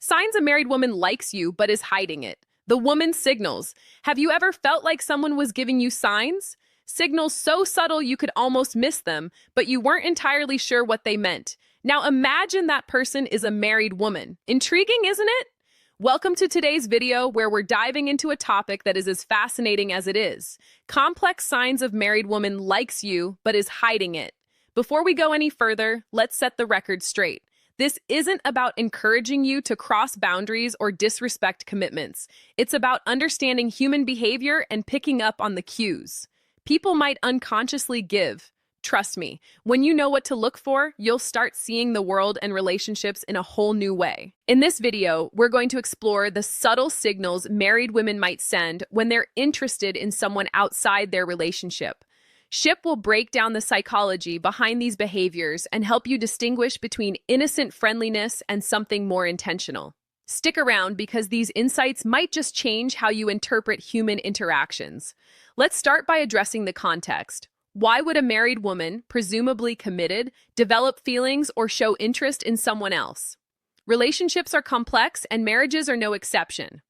Signs a married woman likes you but is hiding it. The woman signals. Have you ever felt like someone was giving you signs? Signals so subtle you could almost miss them, but you weren't entirely sure what they meant. Now imagine that person is a married woman. Intriguing, isn't it? Welcome to today's video where we're diving into a topic that is as fascinating as it is. Complex signs of married woman likes you but is hiding it. Before we go any further, let's set the record straight. This isn't about encouraging you to cross boundaries or disrespect commitments. It's about understanding human behavior and picking up on the cues. People might unconsciously give. Trust me, when you know what to look for, you'll start seeing the world and relationships in a whole new way. In this video, we're going to explore the subtle signals married women might send when they're interested in someone outside their relationship. Ship will break down the psychology behind these behaviors and help you distinguish between innocent friendliness and something more intentional. Stick around because these insights might just change how you interpret human interactions. Let's start by addressing the context. Why would a married woman, presumably committed, develop feelings or show interest in someone else? Relationships are complex and marriages are no exception.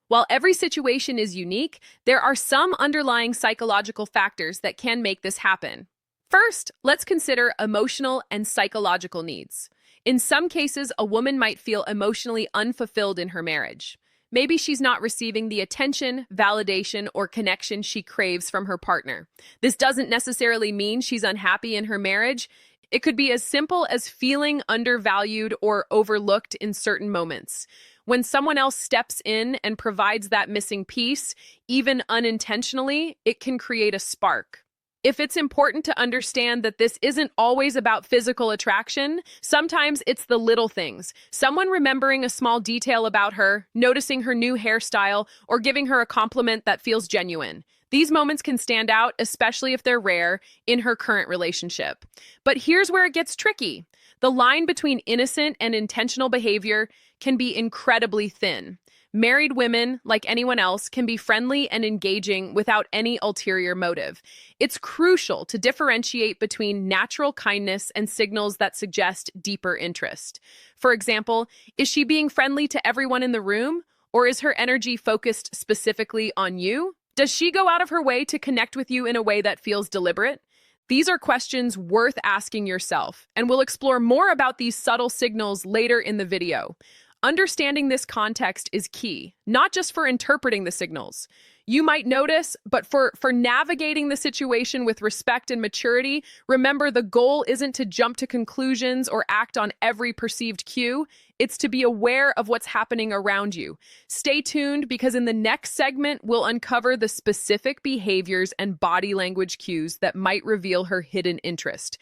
While every situation is unique, there are some underlying psychological factors that can make this happen. First, let's consider emotional and psychological needs. In some cases, a woman might feel emotionally unfulfilled in her marriage. Maybe she's not receiving the attention, validation, or connection she craves from her partner. This doesn't necessarily mean she's unhappy in her marriage. It could be as simple as feeling undervalued or overlooked in certain moments. When someone else steps in and provides that missing piece, even unintentionally, it can create a spark. If it's important to understand that this isn't always about physical attraction, sometimes it's the little things. Someone remembering a small detail about her, noticing her new hairstyle, or giving her a compliment that feels genuine. These moments can stand out, especially if they're rare, in her current relationship. But here's where it gets tricky. The line between innocent and intentional behavior can be incredibly thin. Married women, like anyone else, can be friendly and engaging without any ulterior motive. It's crucial to differentiate between natural kindness and signals that suggest deeper interest. For example, is she being friendly to everyone in the room, or is her energy focused specifically on you? Does she go out of her way to connect with you in a way that feels deliberate? These are questions worth asking yourself, and we'll explore more about these subtle signals later in the video. Understanding this context is key, not just for interpreting the signals you might notice, but for navigating the situation with respect and maturity. Remember, the goal isn't to jump to conclusions or act on every perceived cue. It's to be aware of what's happening around you. Stay tuned because in the next segment, we'll uncover the specific behaviors and body language cues that might reveal her hidden interest.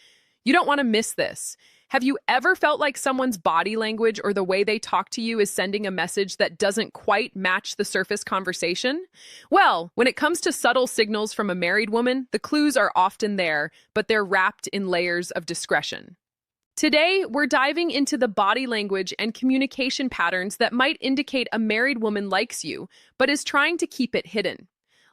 You don't want to miss this. Have you ever felt like someone's body language or the way they talk to you is sending a message that doesn't quite match the surface conversation? Well, when it comes to subtle signals from a married woman, the clues are often there, but they're wrapped in layers of discretion. Today, we're diving into the body language and communication patterns that might indicate a married woman likes you, but is trying to keep it hidden.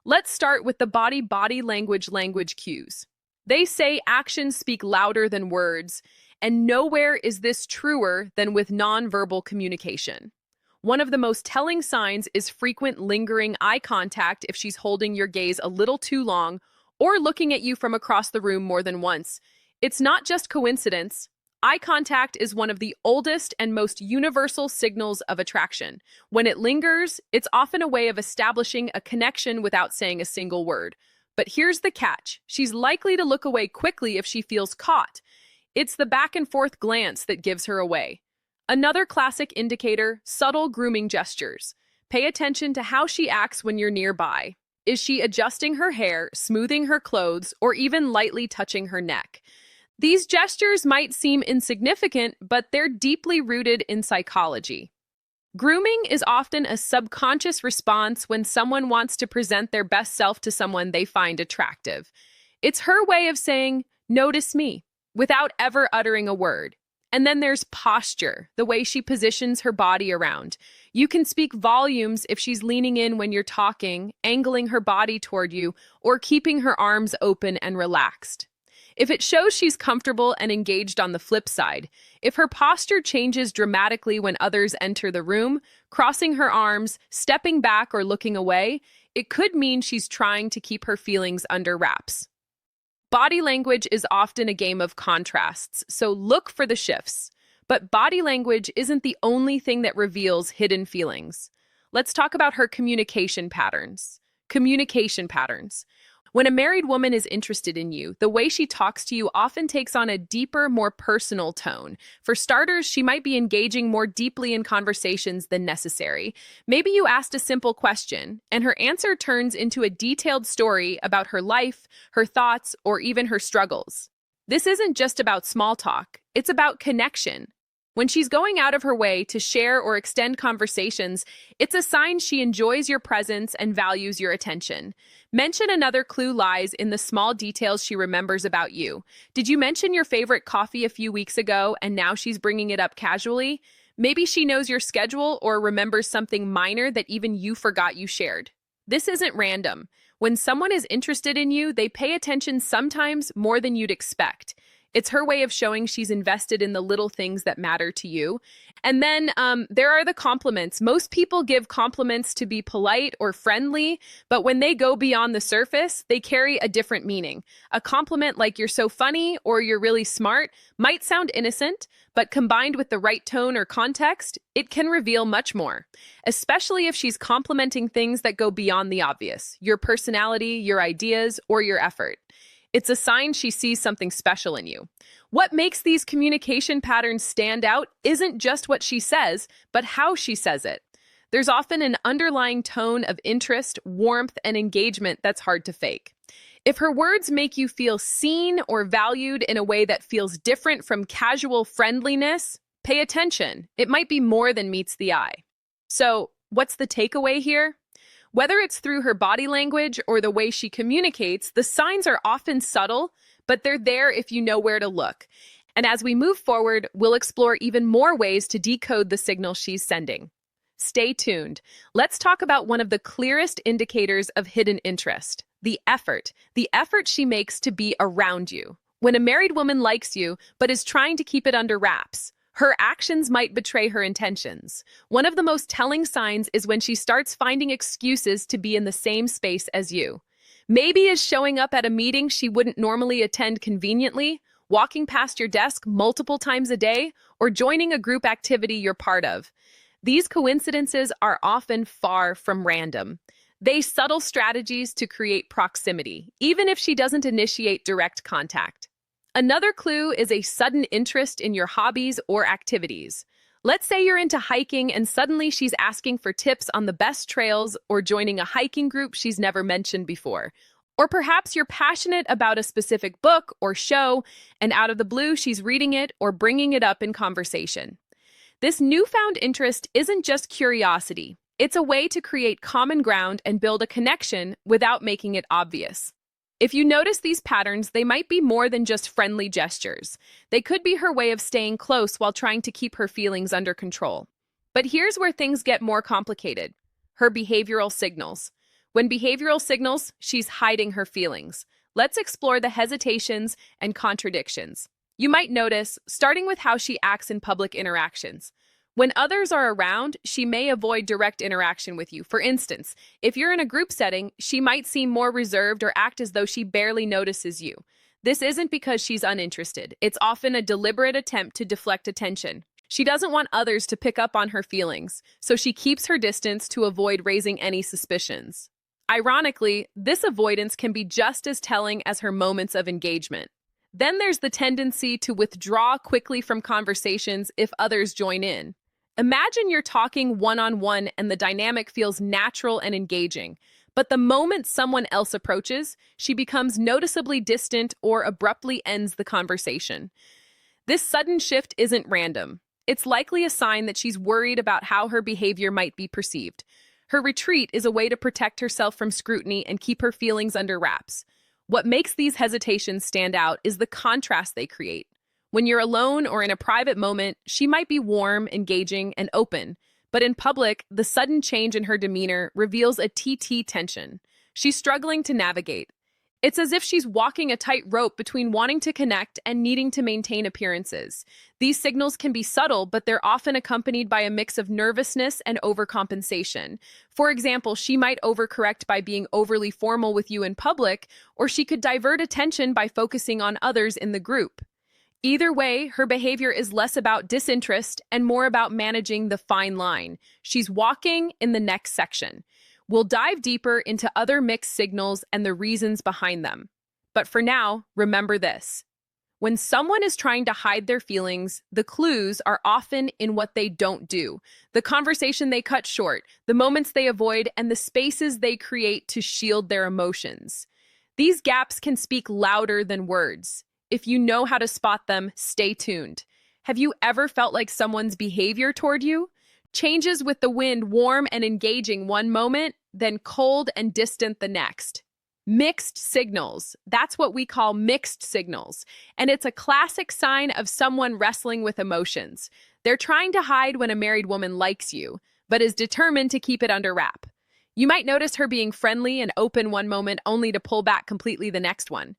Let's start with the body language cues. They say actions speak louder than words, and nowhere is this truer than with nonverbal communication. One of the most telling signs is frequent lingering eye contact if she's holding your gaze a little too long or looking at you from across the room more than once. It's not just coincidence. Eye contact is one of the oldest and most universal signals of attraction. When it lingers, it's often a way of establishing a connection without saying a single word. But here's the catch. She's likely to look away quickly if she feels caught. It's the back and forth glance that gives her away. Another classic indicator, subtle grooming gestures. Pay attention to how she acts when you're nearby. Is she adjusting her hair, smoothing her clothes, or even lightly touching her neck? These gestures might seem insignificant, but they're deeply rooted in psychology. Grooming is often a subconscious response when someone wants to present their best self to someone they find attractive. It's her way of saying, "Notice me," without ever uttering a word. And then there's posture, the way she positions her body around. You can speak volumes if she's leaning in when you're talking, angling her body toward you, or keeping her arms open and relaxed. If it shows she's comfortable and engaged on the flip side, if her posture changes dramatically when others enter the room, crossing her arms, stepping back, or looking away, it could mean she's trying to keep her feelings under wraps. Body language is often a game of contrasts, so look for the shifts. But body language isn't the only thing that reveals hidden feelings. Let's talk about her communication patterns. Communication patterns. When a married woman is interested in you, the way she talks to you often takes on a deeper, more personal tone. For starters, she might be engaging more deeply in conversations than necessary. Maybe you asked a simple question, and her answer turns into a detailed story about her life, her thoughts, or even her struggles. This isn't just about small talk, it's about connection. When she's going out of her way to share or extend conversations, it's a sign she enjoys your presence and values your attention. Mention another clue lies in the small details she remembers about you. Did you mention your favorite coffee a few weeks ago and now she's bringing it up casually? Maybe she knows your schedule or remembers something minor that even you forgot you shared. This isn't random. When someone is interested in you, they pay attention sometimes more than you'd expect. It's her way of showing she's invested in the little things that matter to you. And then there are the compliments. Most people give compliments to be polite or friendly, but when they go beyond the surface, they carry a different meaning. A compliment like "you're so funny" or "you're really smart" might sound innocent, but combined with the right tone or context, it can reveal much more, especially if she's complimenting things that go beyond the obvious: your personality, your ideas, or your effort. It's a sign she sees something special in you. What makes these communication patterns stand out isn't just what she says, but how she says it. There's often an underlying tone of interest, warmth, and engagement that's hard to fake. If her words make you feel seen or valued in a way that feels different from casual friendliness, pay attention. It might be more than meets the eye. So, what's the takeaway here? Whether it's through her body language or the way she communicates, the signs are often subtle, but they're there if you know where to look. And as we move forward, we'll explore even more ways to decode the signal she's sending. Stay tuned. Let's talk about one of the clearest indicators of hidden interest: the effort she makes to be around you. When a married woman likes you, but is trying to keep it under wraps, her actions might betray her intentions. One of the most telling signs is when she starts finding excuses to be in the same space as you. Maybe is showing up at a meeting she wouldn't normally attend conveniently, walking past your desk multiple times a day, or joining a group activity you're part of. These coincidences are often far from random. They're subtle strategies to create proximity, even if she doesn't initiate direct contact. Another clue is a sudden interest in your hobbies or activities. Let's say you're into hiking and suddenly she's asking for tips on the best trails or joining a hiking group she's never mentioned before. Or perhaps you're passionate about a specific book or show, and out of the blue she's reading it or bringing it up in conversation. This newfound interest isn't just curiosity. It's a way to create common ground and build a connection without making it obvious. If you notice these patterns, they might be more than just friendly gestures. They could be her way of staying close while trying to keep her feelings under control. But here's where things get more complicated: her behavioral signals. When behavioral signals, she's hiding her feelings. Let's explore the hesitations and contradictions. You might notice, starting with how she acts in public interactions. When others are around, she may avoid direct interaction with you. For instance, if you're in a group setting, she might seem more reserved or act as though she barely notices you. This isn't because she's uninterested. It's often a deliberate attempt to deflect attention. She doesn't want others to pick up on her feelings, so she keeps her distance to avoid raising any suspicions. Ironically, this avoidance can be just as telling as her moments of engagement. Then there's the tendency to withdraw quickly from conversations if others join in. Imagine you're talking one-on-one and the dynamic feels natural and engaging, but the moment someone else approaches, she becomes noticeably distant or abruptly ends the conversation. This sudden shift isn't random. It's likely a sign that she's worried about how her behavior might be perceived. Her retreat is a way to protect herself from scrutiny and keep her feelings under wraps. What makes these hesitations stand out is the contrast they create. When you're alone or in a private moment, she might be warm, engaging, and open. But in public, the sudden change in her demeanor reveals a TT tension. She's struggling to navigate. It's as if she's walking a tight rope between wanting to connect and needing to maintain appearances. These signals can be subtle, but they're often accompanied by a mix of nervousness and overcompensation. For example, she might overcorrect by being overly formal with you in public, or she could divert attention by focusing on others in the group. Either way, her behavior is less about disinterest and more about managing the fine line. She's walking in the next section. We'll dive deeper into other mixed signals and the reasons behind them. But for now, remember this. When someone is trying to hide their feelings, the clues are often in what they don't do, the conversation they cut short, the moments they avoid, and the spaces they create to shield their emotions. These gaps can speak louder than words. If you know how to spot them, stay tuned. Have you ever felt like someone's behavior toward you changes with the wind, warm and engaging one moment, then cold and distant the next? Mixed signals. That's what we call mixed signals. And it's a classic sign of someone wrestling with emotions. They're trying to hide when a married woman likes you, but is determined to keep it under wrap. You might notice her being friendly and open one moment only to pull back completely the next one.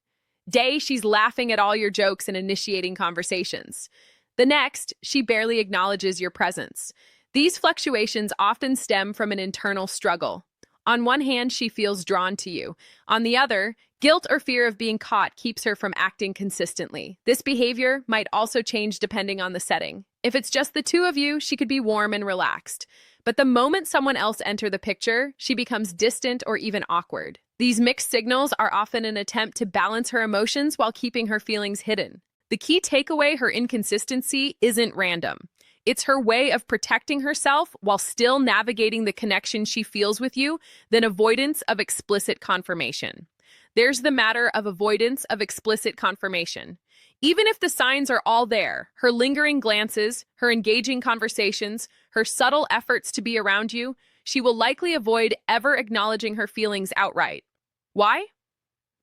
Day, she's laughing at all your jokes and initiating conversations. The next, she barely acknowledges your presence. These fluctuations often stem from an internal struggle. On one hand, she feels drawn to you. On the other, guilt or fear of being caught keeps her from acting consistently. This behavior might also change depending on the setting. If it's just the two of you, she could be warm and relaxed. But the moment someone else enters the picture, she becomes distant or even awkward. These mixed signals are often an attempt to balance her emotions while keeping her feelings hidden. The key takeaway: her inconsistency isn't random. It's her way of protecting herself while still navigating the connection she feels with you, than avoidance of explicit confirmation. There's the matter of avoidance of explicit confirmation. Even if the signs are all there, her lingering glances, her engaging conversations, her subtle efforts to be around you, she will likely avoid ever acknowledging her feelings outright. Why?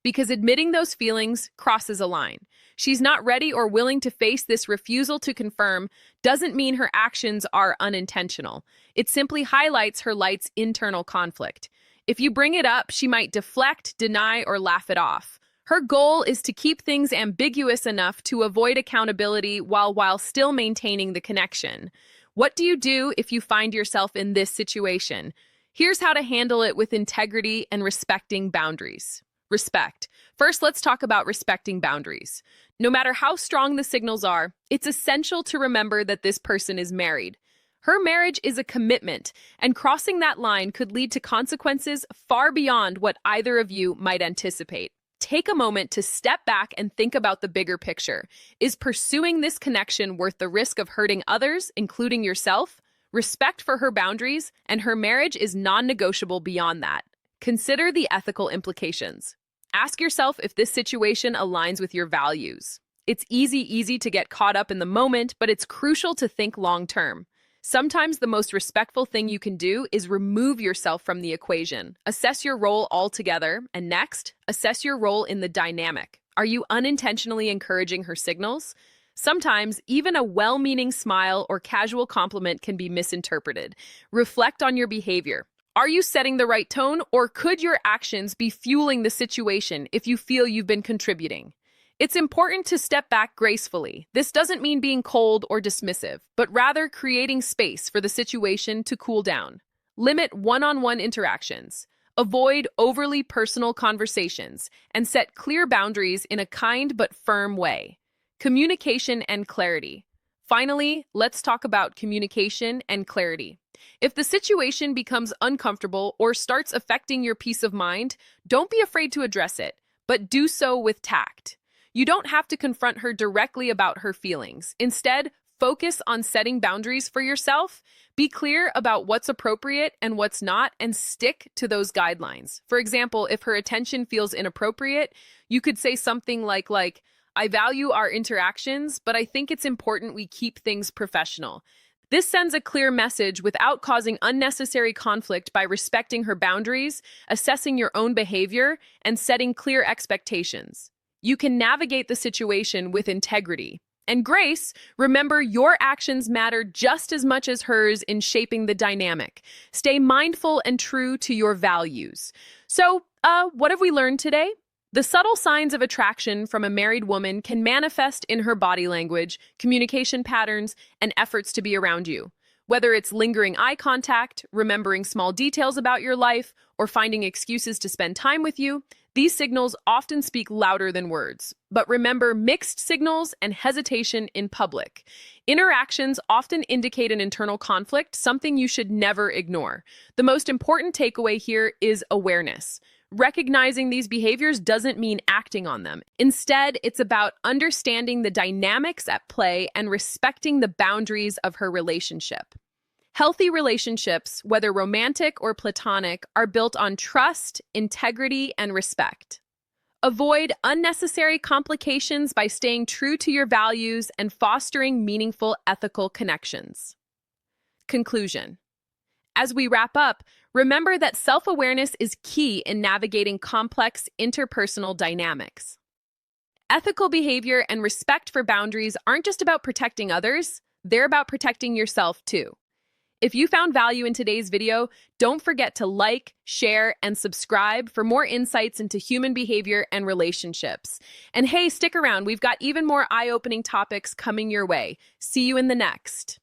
Because admitting those feelings crosses a line. She's not ready or willing to face this refusal to confirm doesn't mean her actions are unintentional. It simply highlights her light's internal conflict. If you bring it up, she might deflect, deny, or laugh it off. Her goal is to keep things ambiguous enough to avoid accountability while still maintaining the connection. What do you do if you find yourself in this situation? Here's how to handle it with integrity and respecting boundaries. Respect. First, let's talk about respecting boundaries. No matter how strong the signals are, it's essential to remember that this person is married. Her marriage is a commitment, and crossing that line could lead to consequences far beyond what either of you might anticipate. Take a moment to step back and think about the bigger picture. Is pursuing this connection worth the risk of hurting others, including yourself? Respect for her boundaries and her marriage is non-negotiable beyond that. Consider the ethical implications. Ask yourself if this situation aligns with your values. It's easy to get caught up in the moment, but it's crucial to think long-term. Sometimes the most respectful thing you can do is remove yourself from the equation. Assess your role altogether, and next, assess your role in the dynamic. Are you unintentionally encouraging her signals? Sometimes, even a well-meaning smile or casual compliment can be misinterpreted. Reflect on your behavior. Are you setting the right tone, or could your actions be fueling the situation if you feel you've been contributing? It's important to step back gracefully. This doesn't mean being cold or dismissive, but rather creating space for the situation to cool down. Limit one-on-one interactions. Avoid overly personal conversations, and set clear boundaries in a kind but firm way. Communication and clarity. Finally, let's talk about communication and clarity. If the situation becomes uncomfortable or starts affecting your peace of mind, don't be afraid to address it, but do so with tact. You don't have to confront her directly about her feelings. Instead, focus on setting boundaries for yourself. Be clear about what's appropriate and what's not, and stick to those guidelines. For example, if her attention feels inappropriate, you could say something like, I value our interactions, but I think it's important we keep things professional. This sends a clear message without causing unnecessary conflict by respecting her boundaries, assessing your own behavior, and setting clear expectations. You can navigate the situation with integrity. And grace, remember your actions matter just as much as hers in shaping the dynamic. Stay mindful and true to your values. So, what have we learned today? The subtle signs of attraction from a married woman can manifest in her body language, communication patterns, and efforts to be around you. Whether it's lingering eye contact, remembering small details about your life, or finding excuses to spend time with you, these signals often speak louder than words. But remember mixed signals and hesitation in public. Interactions often indicate an internal conflict, something you should never ignore. The most important takeaway here is awareness. Recognizing these behaviors doesn't mean acting on them. Instead, it's about understanding the dynamics at play and respecting the boundaries of her relationship. Healthy relationships, whether romantic or platonic, are built on trust, integrity, and respect. Avoid unnecessary complications by staying true to your values and fostering meaningful ethical connections. Conclusion. As we wrap up, remember that self-awareness is key in navigating complex interpersonal dynamics. Ethical behavior and respect for boundaries aren't just about protecting others, they're about protecting yourself too. If you found value in today's video, don't forget to like, share, and subscribe for more insights into human behavior and relationships. And hey, stick around, we've got even more eye-opening topics coming your way. See you in the next.